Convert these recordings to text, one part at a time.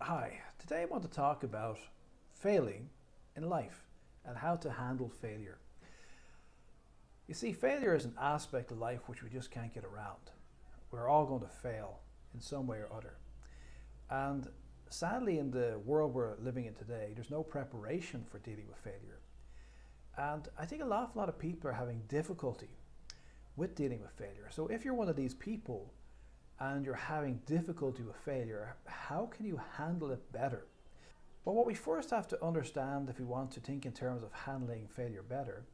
Hi, today I want to talk about failing in life and how to handle failure. You see, failure is an aspect of life which we just can't get around. We're all going to fail in some way or other. And sadly, in the world we're living in today, there's no preparation for dealing with failure. And I think an awful lot of people are having difficulty with dealing with failure. So if you're one of these people and you're having difficulty with failure, how can you handle it better? Well, what we first have to understand if we want to think in terms of handling failure better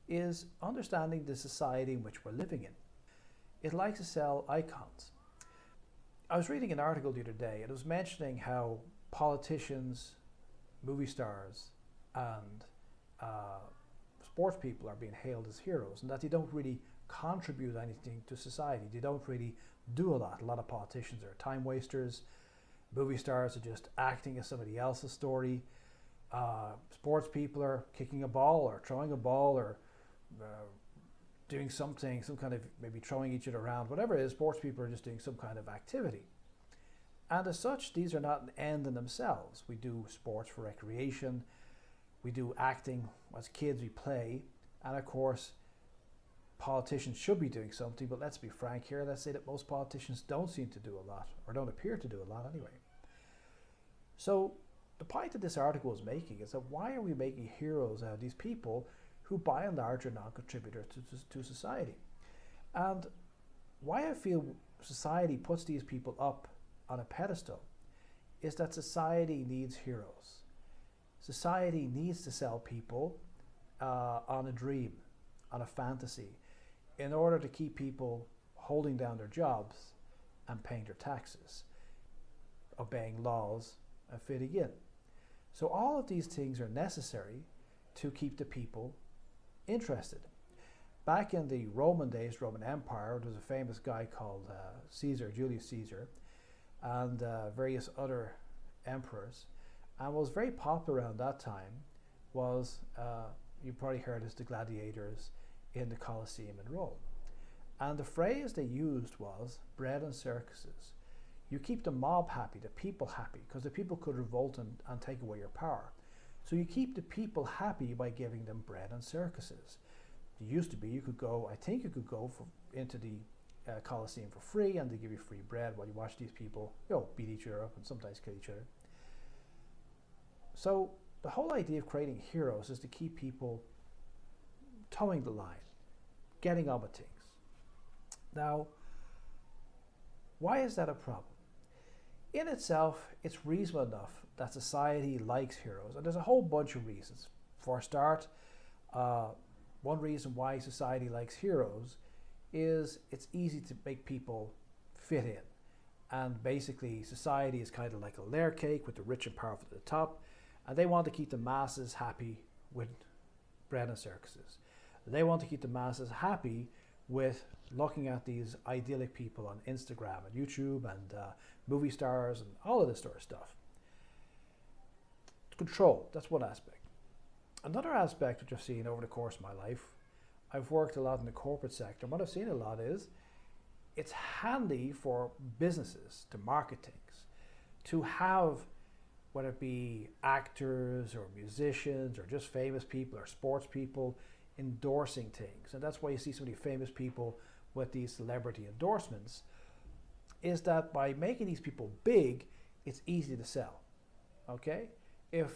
is understanding the society in which we're living in. It likes to sell icons. I was reading an article the other day and it was mentioning how politicians, movie stars, and sports people are being hailed as heroes and that they don't really contribute anything to society. They don't really do a lot. A lot of politicians are time wasters. Movie stars are just acting as somebody else's story. Sports people are kicking a ball or throwing a ball or doing something, some kind of maybe throwing each other around. Whatever it is, sports people are just doing some kind of activity. And as such, these are not an end in themselves. We do sports for recreation. We do acting. As kids, we play. And of course, politicians should be doing something, but let's be frank here. Let's say that most politicians don't seem to do a lot, or don't appear to do a lot anyway. So the point that this article is making is that why are we making heroes out of these people who by and large are non-contributors to society? And why I feel society puts these people up on a pedestal is that society needs heroes. Society needs to sell people on a dream, on a fantasy, in order to keep people holding down their jobs and paying their taxes, obeying laws and fitting in. So all of these things are necessary to keep the people interested. Back in the Roman days, Roman Empire, there was a famous guy called Julius Caesar, and various other emperors. And what was very popular around that time was, you probably heard as the gladiators in the Colosseum in Rome. And the phrase they used was bread and circuses. You keep the mob happy, the people happy, because the people could revolt and take away your power. So you keep the people happy by giving them bread and circuses. It used to be you could go into the Colosseum for free, and they give you free bread while you watch these people beat each other up and sometimes kill each other. So the whole idea of creating heroes is to keep people towing the line, getting on with things. Now, why is that a problem? In itself, it's reasonable enough that society likes heroes, and there's a whole bunch of reasons. For a start, one reason why society likes heroes is it's easy to make people fit in. And basically, society is kind of like a layer cake with the rich and powerful at the top, and they want to keep the masses happy with bread and circuses. They want to keep the masses happy with looking at these idyllic people on Instagram and YouTube and movie stars and all of this sort of stuff. Control, that's one aspect. Another aspect which I've seen over the course of my life, I've worked a lot in the corporate sector, and what I've seen a lot is it's handy for businesses to market things, to have, whether it be actors or musicians or just famous people or sports people, endorsing things. And that's why you see so many famous people with these celebrity endorsements, is that by making these people big, it's easy to sell. Okay? If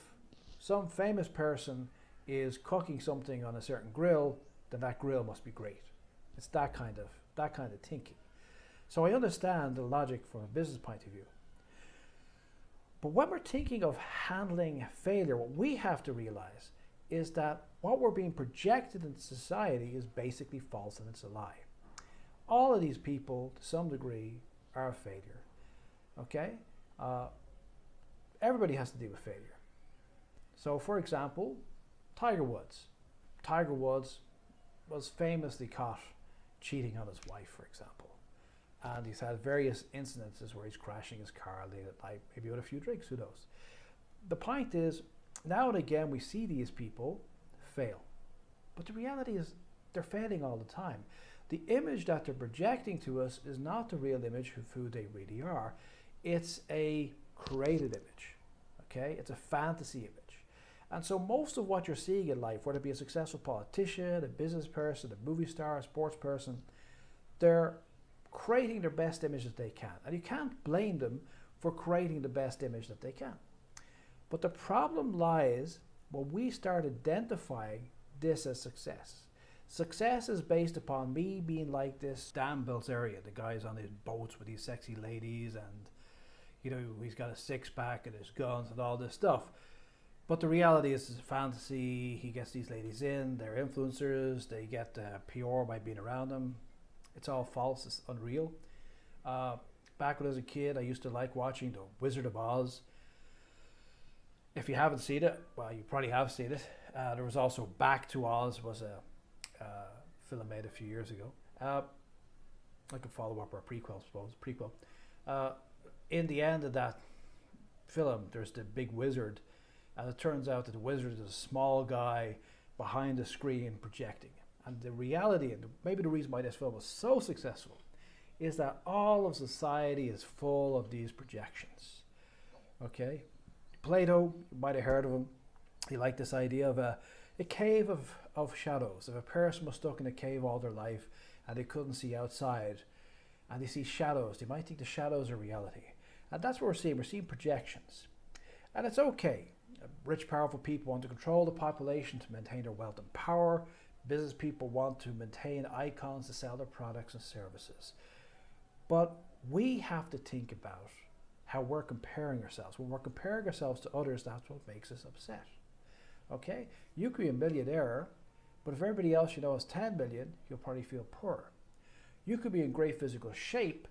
some famous person is cooking something on a certain grill, then that grill must be great. It's that kind of thinking. So I understand the logic from a business point of view. But when we're thinking of handling failure, what we have to realize is that what we're being projected into society is basically false and it's a lie. All of these people, to some degree, are a failure. Okay? Everybody has to deal with failure. So, for example, Tiger Woods. Tiger Woods was famously caught cheating on his wife, for example. And he's had various incidences where he's crashing his car late at night, maybe with a few drinks, who knows. The point is, now and again we see these people fail. But the reality is they're failing all the time. The image that they're projecting to us is not the real image of who they really are. It's a created image. Okay, it's a fantasy image. And so most of what you're seeing in life, whether it be a successful politician, a business person, a movie star, a sports person, they're creating their best image that they can. And you can't blame them for creating the best image that they can. But the problem lies when we start identifying this as success. Success is based upon me being like this Dan Bilzerian, the guy's on his boats with these sexy ladies, and you know, he's got a six-pack and his guns and all this stuff. But the reality is it's a fantasy. He gets these ladies in, they're influencers, they get PR by being around them. It's all false, it's unreal. Back when I was a kid, I used to like watching The Wizard of Oz. If you haven't seen it, well, you probably have seen it. There was also Back to Oz, was a film made a few years ago. Like a follow-up or a prequel, I suppose, prequel. In the end of that film, there's the big wizard, and it turns out that the wizard is a small guy behind the screen projecting. And the reality, and maybe the reason why this film was so successful, is that all of society is full of these projections. Okay? Plato, you might have heard of him. He liked this idea of a cave of shadows. If a person was stuck in a cave all their life and they couldn't see outside, and they see shadows, they might think the shadows are reality. And that's what we're seeing. We're seeing projections. And it's okay. Rich, powerful people want to control the population to maintain their wealth and power. Business people want to maintain icons to sell their products and services. But we have to think about how we're comparing ourselves. When we're comparing ourselves to others, that's what makes us upset. Okay? You could be a millionaire, but if everybody else you know has 10 million, you'll probably feel poor. You could be in great physical shape,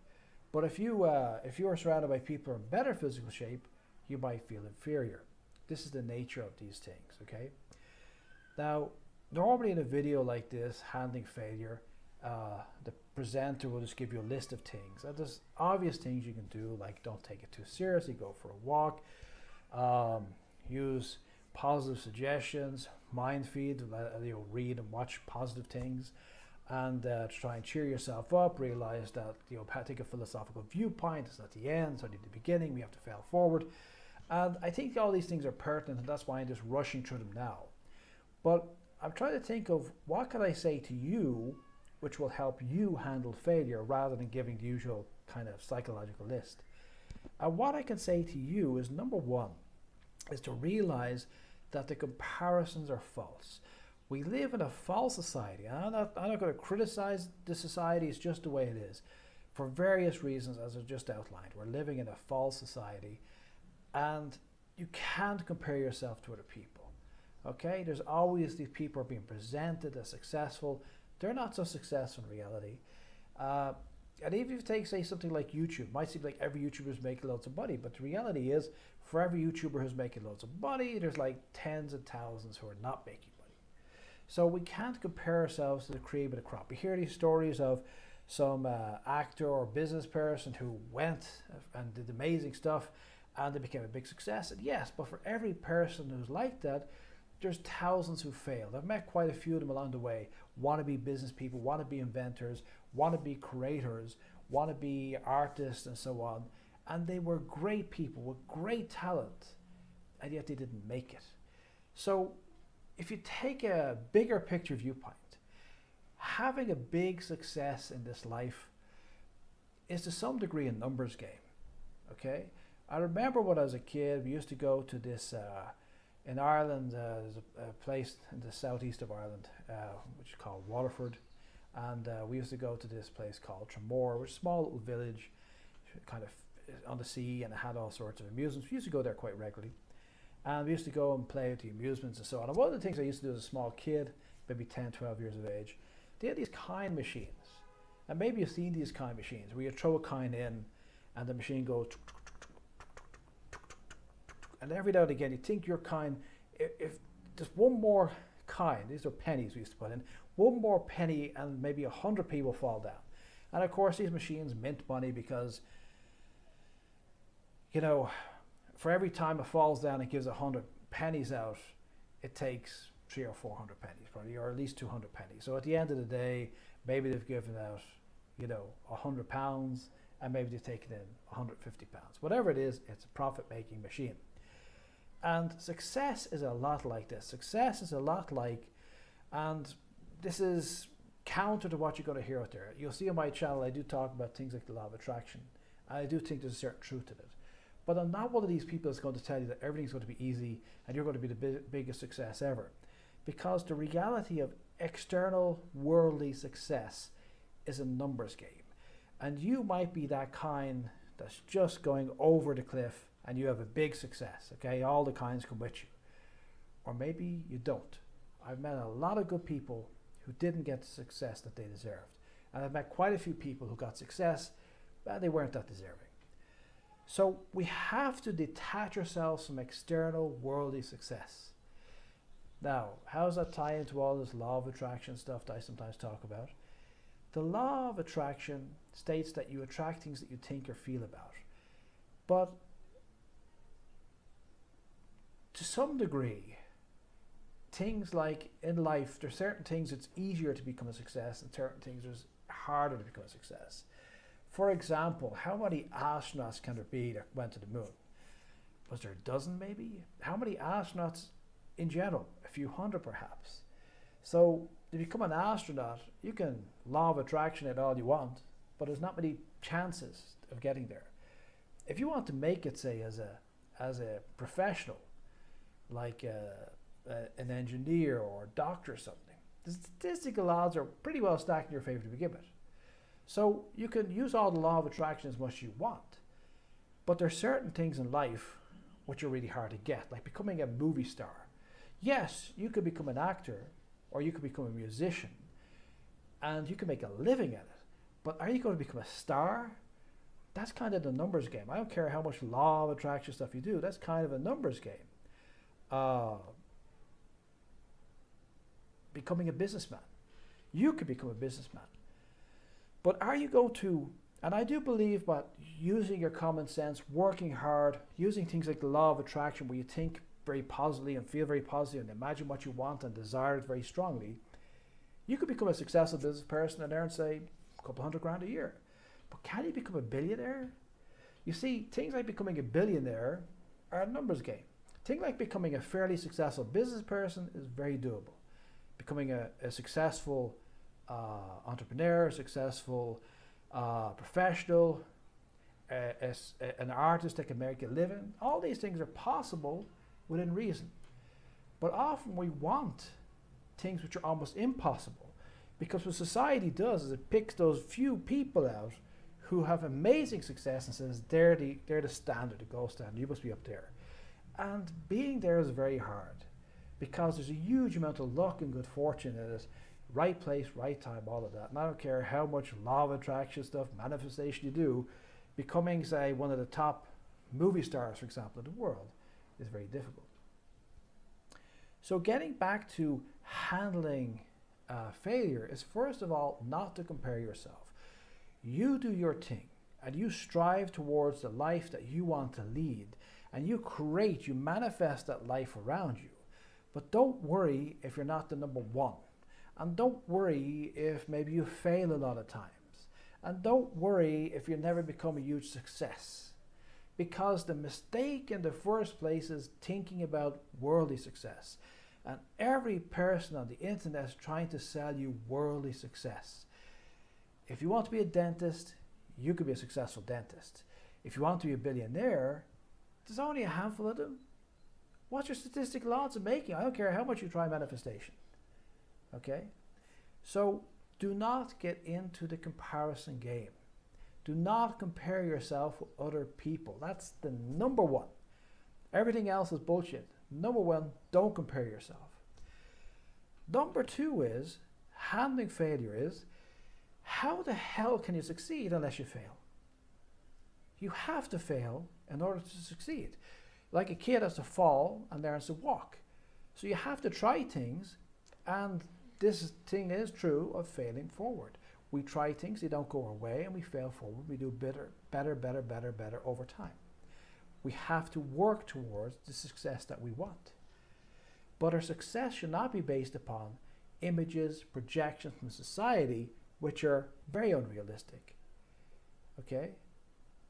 but if you are surrounded by people in better physical shape, you might feel inferior. This is the nature of these things, okay? Now, normally in a video like this, handling failure, the presenter will just give you a list of things. And there's obvious things you can do, like don't take it too seriously, go for a walk, use positive suggestions, mind feed, read and watch positive things, and try and cheer yourself up, realize that, take a philosophical viewpoint. It's not the end, it's only the beginning, we have to fail forward. And I think all these things are pertinent, and that's why I'm just rushing through them now. But I'm trying to think of what can I say to you which will help you handle failure rather than giving the usual kind of psychological list. And what I can say to you is, number one, is to realize that the comparisons are false. We live in a false society. And I'm not going to criticize the society, it's just the way it is. For various reasons, as I just outlined, we're living in a false society, and you can't compare yourself to other people. Okay? There's always these people are being presented as successful. They're not so successful in reality. And even if you take, say, something like YouTube, it might seem like every YouTuber is making loads of money, but the reality is, for every YouTuber who's making loads of money, there's like tens of thousands who are not making money. So we can't compare ourselves to the cream of the crop. We hear these stories of some actor or business person who went and did amazing stuff, and they became a big success. And yes, but for every person who's like that, there's thousands who failed. I've met quite a few of them along the way. Want to be business people, want to be inventors, want to be creators, want to be artists and so on. And they were great people with great talent, and yet they didn't make it. So if you take a bigger picture viewpoint, having a big success in this life is to some degree a numbers game, okay? I remember when I was a kid, we used to go to this, in Ireland, there's a place in the southeast of Ireland, which is called Waterford, and we used to go to this place called Tramore, which is a small little village, kind of on the sea, and it had all sorts of amusements. We used to go there quite regularly, and we used to go and play at the amusements and so on. And one of the things I used to do as a small kid, maybe 10, 12 years of age, they had these coin machines, and maybe you've seen these coin machines where you throw a coin in, and the machine goes, and every now and again you think your coin, if just one more coin, these are pennies we used to put in, one more penny and maybe 100 people fall down. And of course these machines mint money because, for every time it falls down and gives 100 pennies out, it takes 300 or 400 pennies probably, or at least 200 pennies. So at the end of the day, maybe they've given out, £100, and maybe they've taken in 150 pounds. Whatever it is, it's a profit-making machine. And success is a lot like this. Success is a lot like, and this is counter to what you're going to hear out there. You'll see on my channel, I do talk about things like the law of attraction. And I do think there's a certain truth in it. But I'm not one of these people that's going to tell you that everything's going to be easy and you're going to be the biggest success ever. Because the reality of external worldly success is a numbers game. And you might be that kind that's just going over the cliff and you have a big success, okay? All the kinds come with you. Or maybe you don't. I've met a lot of good people who didn't get the success that they deserved. And I've met quite a few people who got success, but they weren't that deserving. So we have to detach ourselves from external worldly success. Now, how does that tie into all this law of attraction stuff that I sometimes talk about? The law of attraction states that you attract things that you think or feel about. But to some degree, things like in life, there's certain things it's easier to become a success and certain things it's harder to become a success. For example, how many astronauts can there be that went to the moon? Was there a dozen maybe? How many astronauts in general? A few hundred perhaps. So to become an astronaut, you can law of attraction it all you want, but there's not many chances of getting there. If you want to make it, say, as a professional, like an engineer or a doctor or something, the statistical odds are pretty well stacked in your favor to begin with. So you can use all the law of attraction as much as you want, but there are certain things in life which are really hard to get, like becoming a movie star. Yes, you could become an actor or you could become a musician and you can make a living at it, but are you going to become a star? That's kind of the numbers game. I don't care how much law of attraction stuff you do, that's kind of a numbers game. Becoming a businessman. You could become a businessman. But are you going to, and I do believe that using your common sense, working hard, using things like the law of attraction where you think very positively and feel very positive and imagine what you want and desire it very strongly, you could become a successful business person and earn, say, a couple $100,000 a year. But can you become a billionaire? You see, things like becoming a billionaire are a numbers game. Things like becoming a fairly successful business person is very doable. Becoming a successful entrepreneur, successful professional, an artist that can make a living, all these things are possible within reason. But often we want things which are almost impossible, because what society does is it picks those few people out who have amazing success and says they're the standard, the gold standard, you must be up there. And being there is very hard, because there's a huge amount of luck and good fortune in it. Right place, right time, all of that. And I don't care how much law of attraction stuff, manifestation you do, becoming, say, one of the top movie stars, for example, in the world is very difficult. So getting back to handling failure is, first of all, not to compare yourself. You do your thing and you strive towards the life that you want to lead, and you manifest that life around you. But don't worry if you're not the number one. And don't worry if maybe you fail a lot of times. And don't worry if you never become a huge success. Because the mistake in the first place is thinking about worldly success. And every person on the internet is trying to sell you worldly success. If you want to be a dentist, you could be a successful dentist. If you want to be a billionaire, there's only a handful of them. What's your statistical odds of making? I don't care how much you try manifestation. Okay? So do not get into the comparison game. Do not compare yourself with other people. That's the number one. Everything else is bullshit. Number one, don't compare yourself. Number two is, handling failure is, how the hell can you succeed unless you fail? You have to fail in order to succeed. Like a kid has to fall and learns to walk. So you have to try things, and this thing is true of failing forward. We try things, they don't go our way, and we fail forward. We do better over time. We have to work towards the success that we want. But our success should not be based upon images, projections from society, which are very unrealistic. Okay?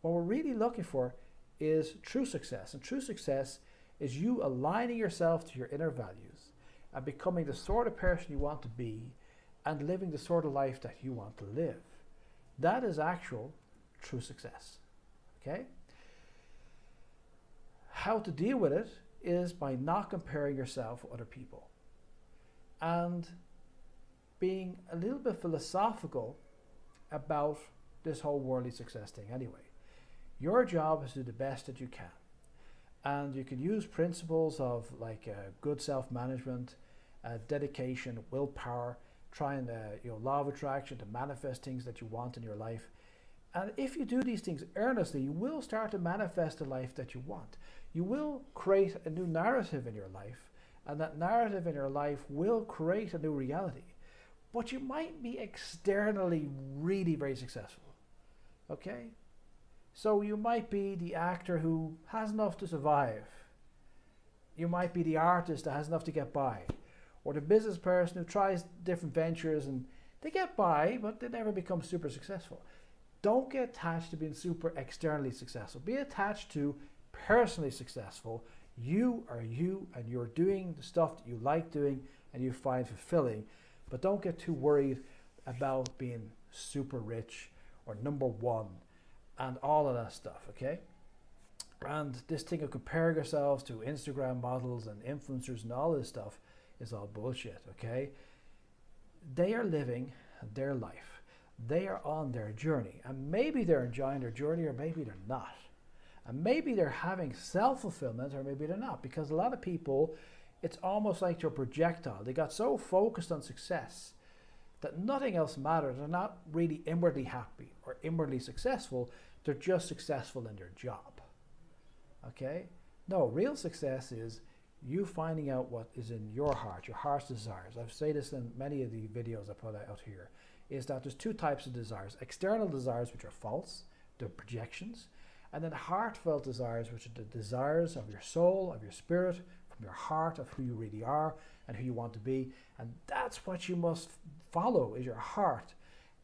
What we're really looking for is true success. And true success is you aligning yourself to your inner values and becoming the sort of person you want to be and living the sort of life that you want to live. That is actual true success. Okay? How to deal with it is by not comparing yourself with other people and being a little bit philosophical about this whole worldly success thing anyway. Your job is to do the best that you can. And you can use principles of like good self-management, dedication, willpower, trying law of attraction to manifest things that you want in your life. And if you do these things earnestly, you will start to manifest the life that you want. You will create a new narrative in your life, and that narrative in your life will create a new reality. But you might be externally really very successful. Okay? So you might be the actor who has enough to survive. You might be the artist that has enough to get by. Or the business person who tries different ventures and they get by, but they never become super successful. Don't get attached to being super externally successful. Be attached to personally successful. You are you, and you're doing the stuff that you like doing and you find fulfilling. But don't get too worried about being super rich or number one and all of that stuff, okay? And this thing of comparing yourselves to Instagram models and influencers and all this stuff is all bullshit, okay? They are living their life. They are on their journey, and maybe they're enjoying their journey, or maybe they're not. And maybe they're having self-fulfillment, or maybe they're not, because a lot of people, it's almost like they're projectile. They got so focused on success that nothing else matters. They're not really inwardly happy or inwardly successful. They're just successful in their job. Okay? No, real success is you finding out what is in your heart's desires. I've said this in many of the videos I put out here, is that there's two types of desires. External desires, which are false, they're projections, and then heartfelt desires, which are the desires of your soul, of your spirit, from your heart, of who you really are and who you want to be. And that's what you must follow, is your heart,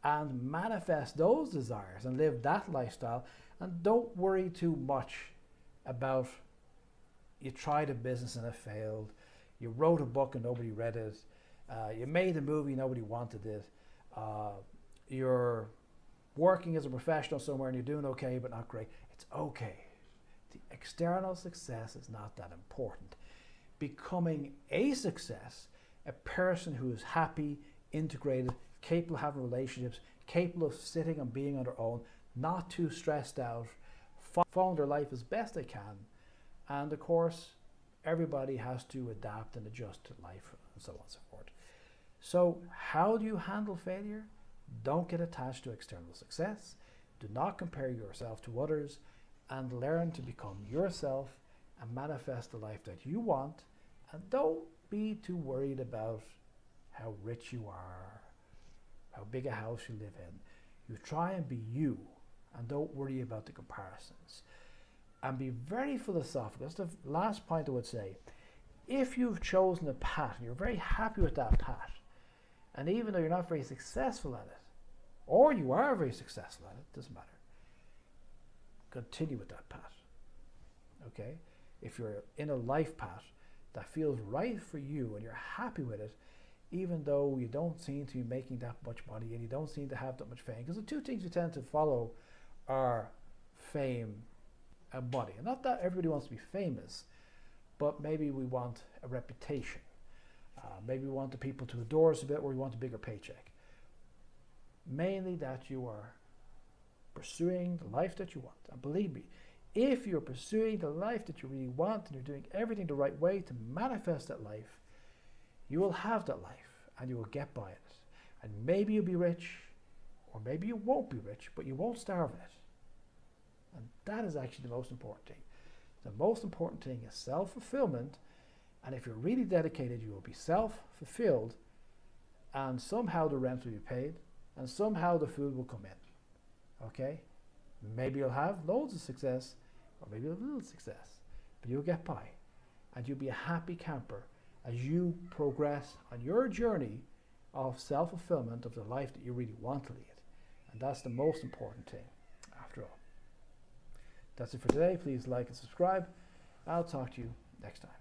and manifest those desires and live that lifestyle. And don't worry too much about you tried a business and it failed, you wrote a book and nobody read it, you made a movie, nobody wanted it, you're working as a professional somewhere and you're doing okay but not great. It's okay. The external success is not that important. Becoming a success, a person who is happy, integrated, capable of having relationships, capable of sitting and being on their own, not too stressed out, following their life as best they can. And of course, everybody has to adapt and adjust to life and so on and so forth. So how do you handle failure? Don't get attached to external success. Do not compare yourself to others, and learn to become yourself and manifest the life that you want. And don't be too worried about how rich you are, how big a house you live in. You try and be you, and don't worry about the comparisons. And be very philosophical. That's the last point I would say. If you've chosen a path and you're very happy with that path, and even though you're not very successful at it, or you are very successful at it, doesn't matter. Continue with that path. Okay? If you're in a life path that feels right for you and you're happy with it, even though you don't seem to be making that much money and you don't seem to have that much fame, because the two things we tend to follow are fame and money. And not that everybody wants to be famous, but maybe we want a reputation. Maybe we want the people to adore us a bit, or we want a bigger paycheck. Mainly that you are pursuing the life that you want. And believe me, if you're pursuing the life that you really want and you're doing everything the right way to manifest that life, you will have that life and you will get by it. And maybe you'll be rich, or maybe you won't be rich, but you won't starve in it. And that is actually the most important thing. The most important thing is self-fulfillment. And if you're really dedicated, you will be self-fulfilled, and somehow the rent will be paid, and somehow the food will come in. Okay? Maybe you'll have loads of success, or maybe a little success, but you'll get by. And you'll be a happy camper as you progress on your journey of self-fulfillment of the life that you really want to lead. And that's the most important thing, after all. That's it for today. Please like and subscribe. I'll talk to you next time.